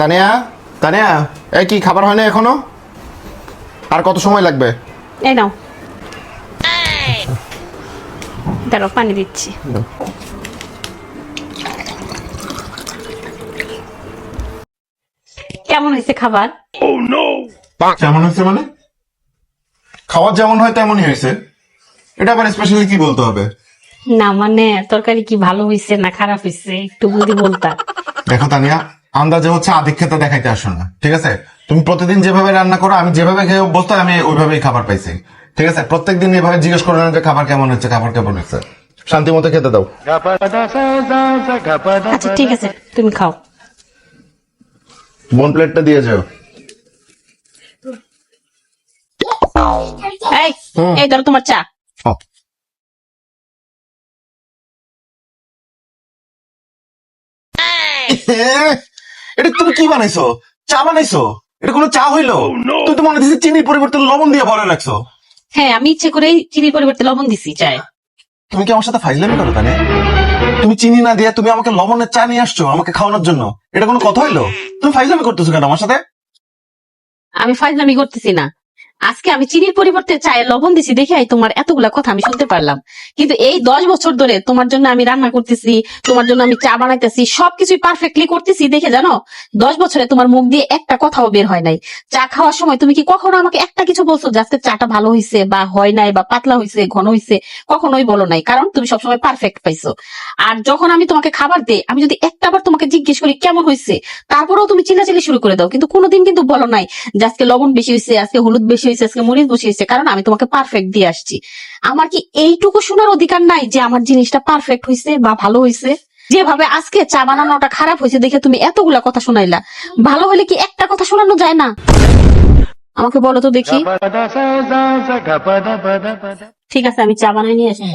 তানিয়া, তানিয়া, এই কি খাবার হয় না এখনো? আর কত সময় লাগবে? এই নাও, দাঁড়াও পানি দিচ্ছি। কেমন হয়েছে খাবার? কেমন হয়েছে মানে? খাবার যেমন হয় তেমনই হয়েছে। এটা আবার স্পেশালি কি বলতে হবে? না মানে তরকারি কি ভালো হয়েছে না খারাপ হয়েছে একটু যদি বলতা। দেখো তানিয়া, আন্দাজে হচ্ছে আধিক্যতা দেখাইতে আসো না, ঠিক আছে? তুমি প্রতিদিন যেভাবে রান্না করো, আমি যেভাবে খেয়ে অভ্যস্ত, আমি ওইভাবেই খাবার পাইছি, ঠিক আছে? প্রত্যেকদিন এভাবে জিজ্ঞেস করো না যে খাবার কেমন হচ্ছে, খাবার কেমন হচ্ছে। শান্তি মতো খেতে দাও। আচ্ছা ঠিক আছে, তুমি খাও। বোন প্লেটটা দিয়ে যাও। এই এই ধরো তোমার চা। ও, এটা তুমি কি বানাইছো? চা বানাইছো? এটা কোনো চা হইলো? তুই তো মনে দিচ্ছি চিনির পরিবর্তে লবণ দিয়ে ভরে রাখছো। হ্যাঁ আমি ইচ্ছে করেই চিনির পরিবর্তে লবণ দিছি চায়। তুমি কি আমার সাথে ফাইজলামি করো তানে? তুমি চিনি না দিয়ে তুমি আমাকে লবণের চা নিয়ে আসছো আমাকে খাওয়ানোর জন্য, এটা কোনো কথা হইলো? তুমি ফাইজলামি করতেছো কেন আমার সাথে? আমি ফাইজলামি করতেছি না, আজকে আমি চিনির পরিবর্তে চায়ে লবণ দিছি দেখে তোমার এতগুলা কথা আমি শুনতে পারলাম। কিন্তু এই 10 বছর ধরে তোমার জন্য আমি রান্না করতেছি, তোমার জন্য আমি চা বানাইতেছি, সবকিছুই পারফেক্টলি করতেছি দেখে জানো 10 বছরে তোমার মুখ দিয়ে একটা কথাও বের হয় নাই। চা খাওয়ার সময় তুমি কি কখনো আমাকে একটা কিছু বলছো যে আজকে চাটা ভালো হয়েছে বা হয় নাই বা পাতলা হয়েছে ঘন হয়েছে? কখনোই বলো নাই, কারণ তুমি সবসময় পারফেক্ট পাইছো। আর যখন আমি তোমাকে খাবার দেই, আমি যদি একটাবার তোমাকে জিজ্ঞেস করি কেমন হয়েছে, তারপরেও তুমি চিল্লাচিল্লি শুরু করে দাও, কিন্তু কোনোদিন কিন্তু বলো নাই যে আজকে লবণ বেশি হয়েছে, আজকে হলুদ বেশি হয়েছে, আজকে মরিচ বেশি হয়েছে, কারণ আমি তোমাকে পারফেক্ট দিয়ে আসছি। আমার কি এইটুকু শোনার অধিকার নাই যে আমার জিনিসটা পারফেক্ট হয়েছে বা ভালো হয়েছে? যেভাবে আজকে চা বানানোটা খারাপ হয়েছে দেখে তুমি এতগুলা কথা শোনাইলা, ভালো হলে কি একটা কথা শোনানো যায় না? আমাকে বলো তো দেখি। ঠিক আছে, আমি চা বানাই নিয়ে আসি।